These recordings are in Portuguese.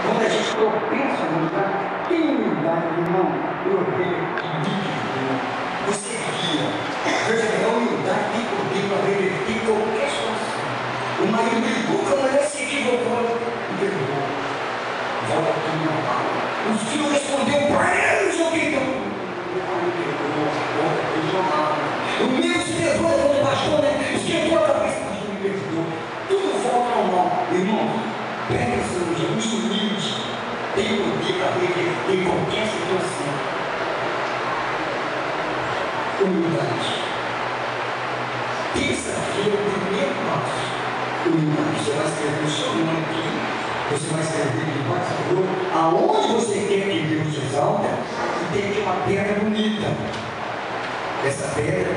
Quando a gente tropeça no lugar, tem humildade, irmão. Eu creio que Deus, você guia. A humildade tem poder para reverter qualquer situação. O marido brigou com a mulher, se equivocou e perdoou. Volta tudo normal. O filho respondeu para ele, o perdão. Volta tudo normal. O meu se levou como pastor, né? Esquentou a cabeça, pastor, me perdoou. Tudo volta ao normal. Irmão, prega essa hoje, os humildes têm poder para reverter qualquer situação. Humildade. Terça-feira, o primeiro passo. Humildade. Você vai escrever o seu nome aqui. Você vai escrever de pastor, aonde você quer que Deus te exalta, e tem que ter uma pedra bonita. Essa pedra,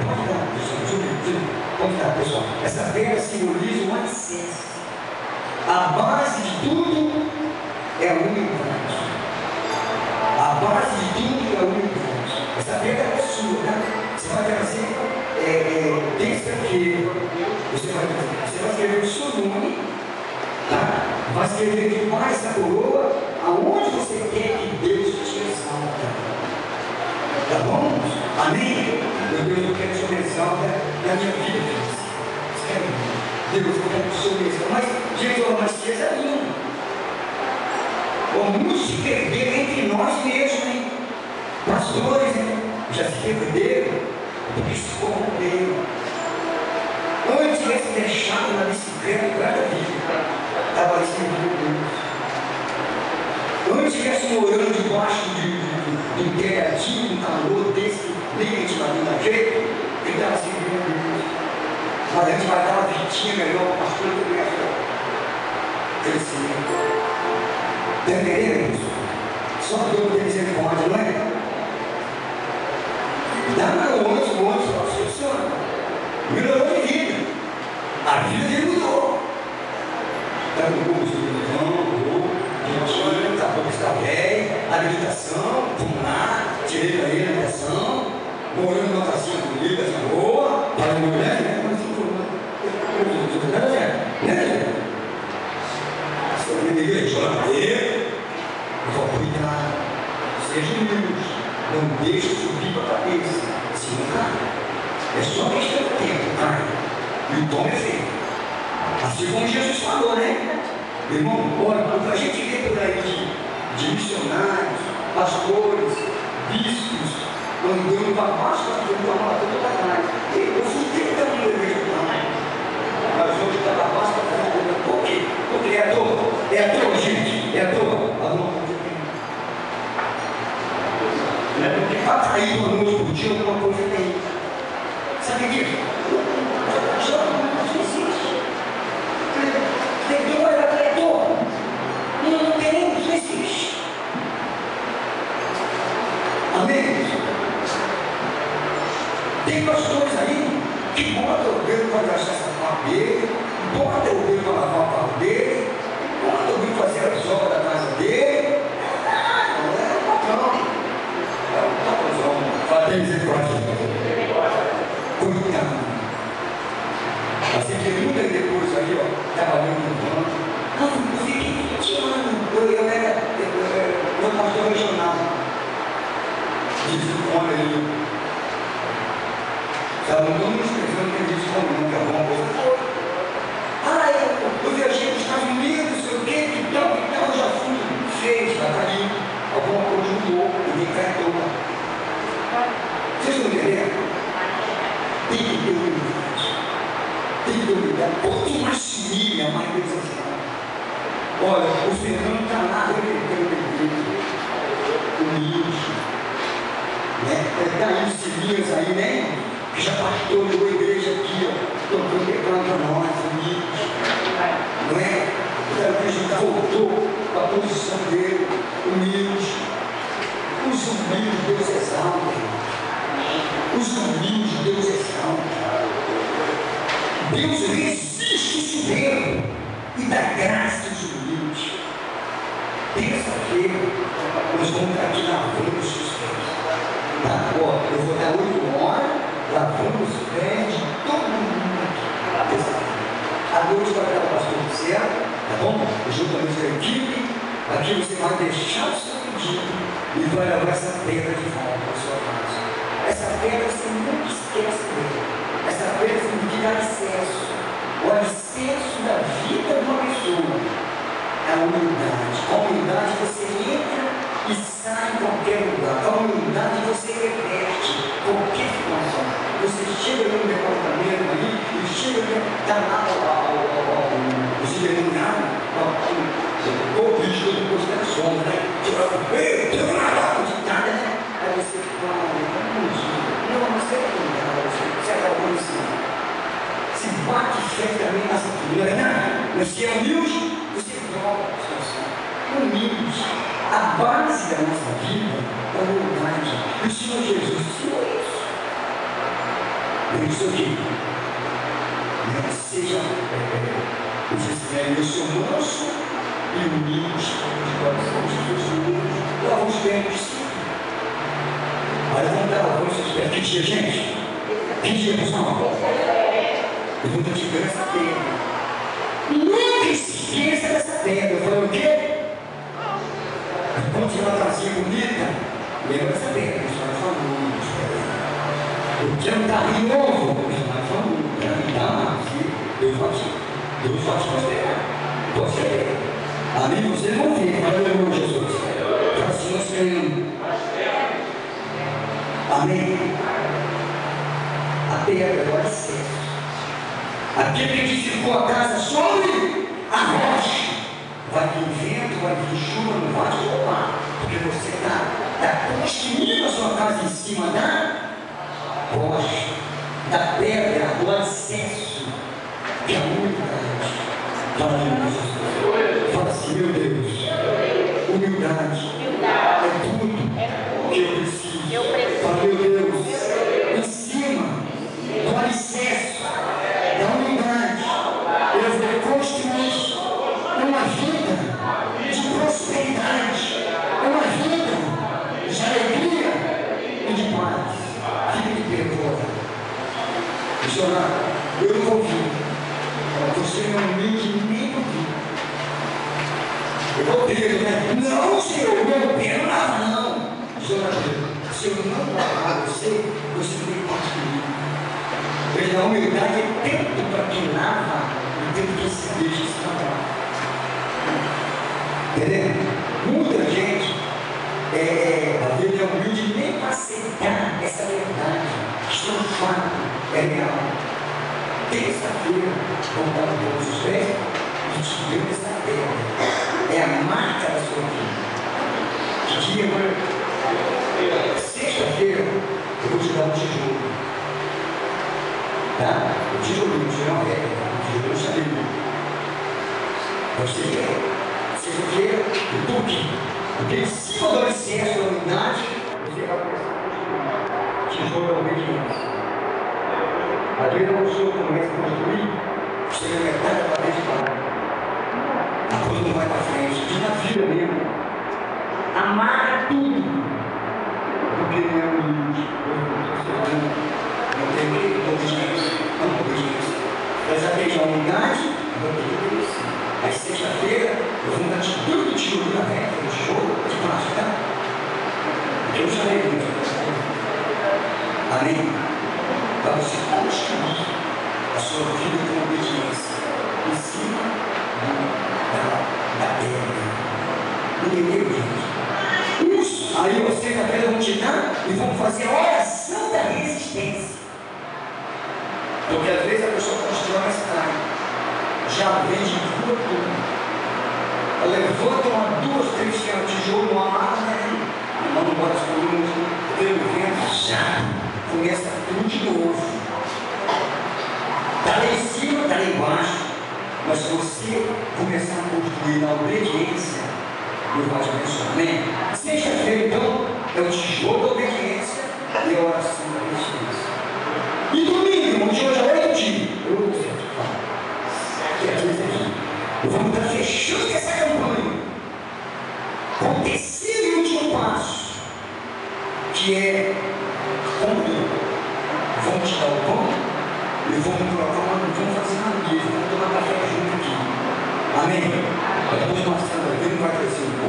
pode dar, pessoal. Essa pedra simboliza o alicerce. A base de tudo é a humildade. A base de tudo é a humildade. Essa pedra é sua, tá? Você vai trazer terça-feira. Você vai escrever o seu nome, tá? Vai escrever demais essa coroa, aonde você quer que Deus te exalta. Tá bom? Amém? Meu Deus, eu quero que o Senhor exalta na minha vida. Deus, eu quero que o Senhor exalta. Mas, gente, mas que é lindo. Muitos se perderam entre nós mesmos, hein? Pastores, né? Já se perderam, porque se corromperam. Antes tivesse deixado na bicicleta cada dia, estava ali servindo Deus. Antes tivesse morando debaixo de um telhadinho, um calor desse, nem a gente vai dar jeito, ele estava servindo Deus. Mas a gente vai dar uma vitinha melhor, o pastor do resto. Crescer. Está entendendo isso? Só Deus tem misericórdia, não é? Dá para o outro, só funciona. Melhorou de vida. A vida dele mudou. Está no curso de religião, direitinho, daqui a pouco está velho, habilitação, fumar, tirei da ele a habilitação, morando numa casinha bonita, assim, boa, para a mulher, né? Mas assim, né? Se eu me igreja, olha para ele, eu vou cuidar, seja humilde, não deixe subir para a cabeça, se não cai. É só questão de tempo, cai. E o tom é feio. Assim como Jesus falou, né? Irmão, olha, o que a gente vê por aí de missionários, pastores, bispos, andando para baixo, andando para lá, tudo para trás. Eu fui 30 anos na igreja do tamanho. Mas hoje está para baixo, para trás. Por quê? Porque é à toa. É à toa, gente. É à toa. Não é porque está caído uma noite por dia, alguma coisa tem. Sabe disso? Não existe. Tem que olhar para a toa. Não tem, não existe. Amém? Tem pastores aí que botam o dedo para gastar essa parte dele, botam o dedo para lavar o carro dele, botam o dedo para fazer as obras da casa dele. Não é o patrão. É o patrão. Vai ter misericórdia. Cuidado. Você vê muita depois aí, ó, trabalhando no banco. Não, eu fiquei 20 anos. Eu era pastor regional. Disse olha aí. Estava muito escrevendo que ele disse como que alguma coisa. Eu viajei para os Estados Unidos, não sei o quê, que tal, eu já fui, fez, lá para ali. Alguma coisa mudou, ninguém cai à toa. Vocês estão entendendo? Tem que ter humildade. Tem que ter humildade. Quanto mais se humilha, mais Deus exalta. Olha, o Fernando está lá revertendo a igreja. Humilde. Está aí os Silias aí, né? Que já pastoreou a igreja aqui, ó. Tocando teclado para nós, humilde. Não é? A igreja voltou para a posição dele. Humilde. Os humildes Deus exalta. Os humildes Deus exalta. Deus resiste o soberbo e dá graça aos humildes. Terça-feira, nós vamos estar aqui lavando os pés. Tá? Ó, eu vou dar 8 horas lavando os pés de todo mundo aqui. À noite vai dar o pastor do céu, tá bom? Juntamente com a equipe. Aqui você vai deixar o seu pedido e vai levar essa pedra de volta para a sua casa. Essa pedra você nunca esquece dele. Essa pedra significa alicerce. O alicerce da vida de uma pessoa é a humildade. Com a humildade você entra e sai em qualquer lugar. Com a humildade você reverte qualquer situação. Você chega no departamento aí e chega está lá o supermercado, o bicho depois da sombra, né? Ei, tem nada, né? Aí você fala, não, você é legal, você é alcançado. Se bate frente também nessa figura, né? Você é humilde, você dobra a situação. Humilde. A base da nossa vida é a humildade. E o Senhor Jesus ensinou isso. Ele disse o quê? Seja, eu sou manso e humilde de coração. Lava os pés. Olha, vamos dar a voz dos pés. Que dia, gente? Que dia, pessoal? Eu vou te dar essa pedra. Nunca esqueça dessa pedra. Eu falei o quê? Quando tiver uma casinha bonita, lembra dessa pedra. Isso vai falando. O jantar de novo, isso vai falando. Deus vai te prosperar. Você. Amém? Vocês vão ver. Aleluia, Jesus. Para assim nós cremos. Amém? A pedra do alicerce. Aquele que edificou a casa sobre a rocha. Vai vir vento, vai vir chuva, não vai te roubar. Porque você está construindo a sua casa em cima da rocha, da pedra, do alicerce. Que a humildade. Fala assim, meu Deus. Humildade é tudo que eu preciso. Fala, meu Deus. Em cima do alicerce da humildade, eu vou construir uma vida de prosperidade, uma vida de alegria e de paz. Fique de pé agora. Missionário, eu não vou vir. Você não me nem ouvir. Eu vou pedir, né? Não, Senhor, meu pé não lava, não. Senhor, se eu não lavar você, você não tem parte comigo. Porque a humildade é tempo para quem lava e tempo que se deixa se lavar. Entendeu? Muita gente a vida é humilde nem para aceitar essa verdade. Isso é um fato, é real. Terça-feira, vamos dar todos os pés e te deu essa pedra. É a marca da sua vida. Que dia, mano? Sexta-feira, eu vou te dar um tijolo. Tá? O tijolinho, não é uma regra, o tijolo eu sabia. Você quer? Sexta-feira, eu estou aqui. Porque em cima do alicerce da unidade, você vai começar a construir. Tijolo é obediência. A vida não sou começa a construir, chega a metade da parede para lá. A coisa não vai para frente, diz na vida mesmo. Amarra tudo. Porque não é humilde. Não tem obediência. Não obediência. Mas a beijar a unidade, não tem obediência. Aí sexta-feira, eu vou dar tudo de tiro na reta, no tijolo, de baixo, tá? Eu já leio muito. Amém? Para você construir a sua vida com obediência em cima da pedra. Entendeu, gente? Isso. Aí você e a pedra vão tirar e vão fazer a oração da resistência. Porque às vezes a pessoa constrói uma estrada, já vem de tudo. Ela levanta uma, duas, três tijolos, uma mata, né? A mão bota as colunas, vem o vento, já. Começa tudo de novo. Está lá em cima, está lá embaixo. Mas se você começar a construir na obediência, Deus vai te abençoar. Amém? Sexta-feira, então, é o tijolo da obediência e a oração da resistência. E domingo, irmão, de hoje a 8 dias. Vamos estar fechando essa campanha com o terceiro e último passo, que é cumprir. Vamos te dar o pão e vamos fazer uma mesa, vamos tomar café junto aqui. Amém? Depois nós estamos aqui, não vai crescer o pão.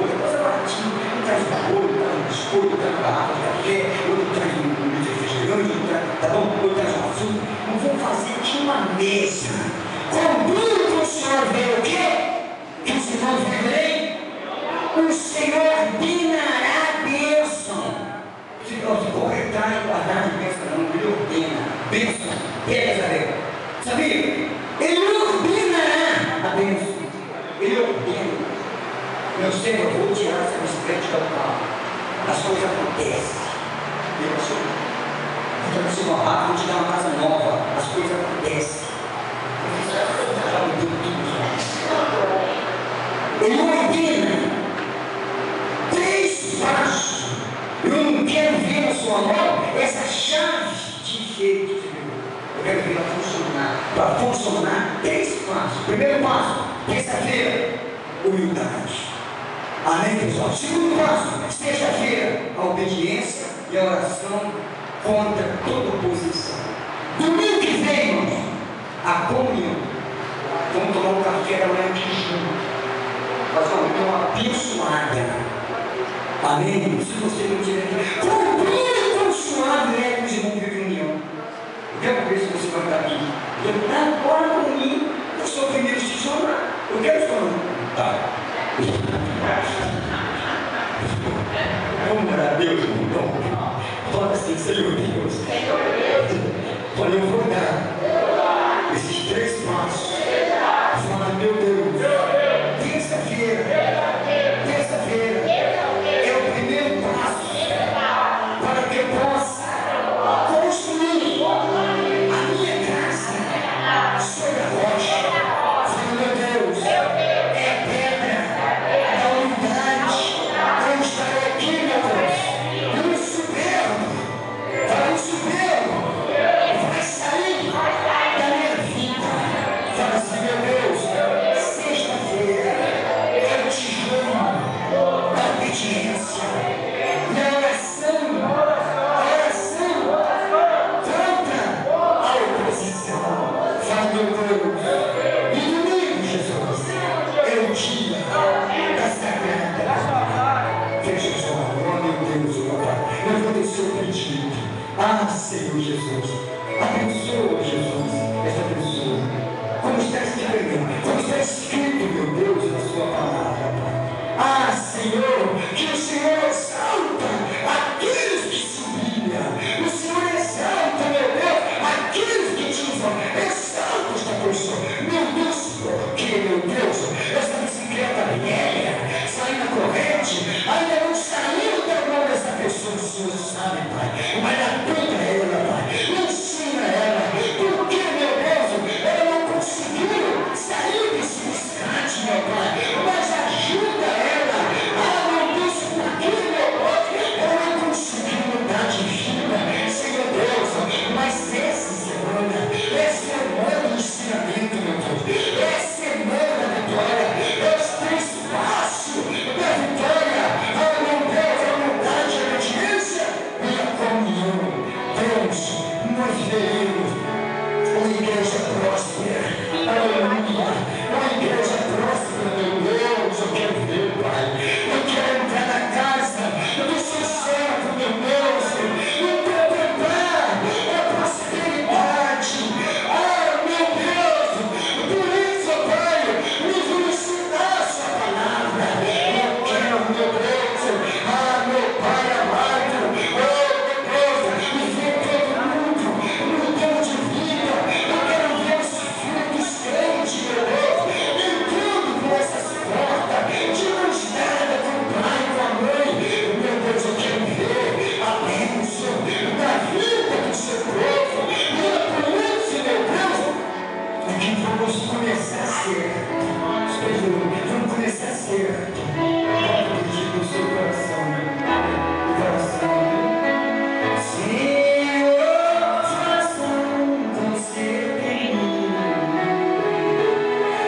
mesa. Quando o Senhor vê o quê? Que os irmãos verem? O Senhor ordenará a bênção. Se corretar e guardar de bênção, não, Ele ordena. Bênção, Israel. Sabia? Ele ordenará a bênção. Ele ordena. Meu Senhor, eu vou tirar essa bicicleta do carro. As coisas acontecem. Eu sou. Vou te uma rápida, vou te dar uma casa nova. As coisas acontecem. Já mudou tudo. Ele ordena. 3 passos. Eu não quero ver na sua mão essa chave de jeito. Eu quero ver ela funcionar. Para funcionar, 3 passos. Primeiro passo, terça-feira, humildade. Amém, pessoal? Segundo passo, sexta-feira, a obediência e a oração contra toda oposição. Domingo que vem, irmãos, a comunhão. Vamos tomar um café da manhã aqui junto. Fazer uma abençoada. Amém? Se você não tiver cumprir com suave, é que os irmãos vivem união. Eu quero ver se você vai estar aqui. Agora por mim, eu sou o primeiro a se chamar. Eu quero falar. Tá. Vamos orar a Deus, irmão. Fala assim, Senhor Deus. Olha, eu vou dar esses 3 passos. Fala, meu Deus. Terça-feira é o primeiro passo para que eu possa construir a minha casa sobre a rocha. Fala, meu Deus. É pedra da unidade. Eu estarei aqui, meu Deus. Eu me supero. Fala, eu supero. Vai sair da minha vida. Fala assim, meu Deus. Sexta-feira eu te juro da obediência e a oração contra a oposição. Fala, meu Deus. E domingo, Jesus, é o dia da sagrada. Fecha os olhos, oh meu Deus, oh papai. Eu vou descer o pedido. Ah, Senhor Jesus, abençoa, Jesus, essa pessoa. Como está escrito, meu Deus, na sua palavra, Pai. Ah, Senhor, que o Senhor exalta aqueles que se humilham. O Senhor exalta, meu Deus, aqueles que te usam. Exalta esta pessoa. Meu Deus, porque, meu Deus, essa bicicleta velha, saindo na corrente, ainda não saiu da mão dessa pessoa. O Senhor sabe, Pai. Mas ajuda ela, Pai. Ensina ela. Porque, meu Deus, ela não conseguiu sair desse biscate, meu Pai. Mas ajuda ela. Ah, meu Deus, porque, meu Deus, ela não conseguiu mudar de vida. Senhor Deus, mas essa semana do ensinamento, meu Deus. É semana da vitória. É os 3 passos da vitória. Ah, meu Deus, a humildade, a obediência e a comunhão. Deus, nós veremos uma igreja próspera. Aleluia. Uma igreja próspera, meu Deus. Eu quero ver, Pai. Eu quero entrar na casa do seu servo, meu Deus. E contemplar a prosperidade. Ah, meu Deus. Por isso, Pai, me ensinar a sua palavra. Eu quero, meu Deus. Ah, meu Pai amado. Oh, meu Deus. E ver todo mundo mudando de vida. Eu quero ver os frutos crentes, meu Deus. Entrando por essas portas. De mãos dadas com o pai e com a mãe. Meu Deus, eu quero ver a bênção da vida do seu povo. E é por isso, meu Deus, é que vamos começar certo. Vamos começar certo. Pode pedir no seu coração, no coração. Senhor, faça você em mim.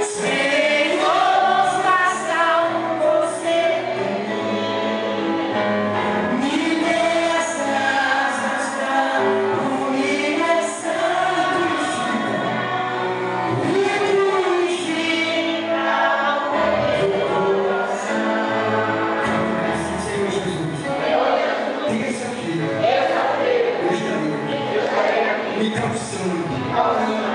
Senhor, faça você em mim. Me dê as asas da humilhação e purifica o coração. Senhor Jesus, terça-feira, eu estarei aqui, me calçando.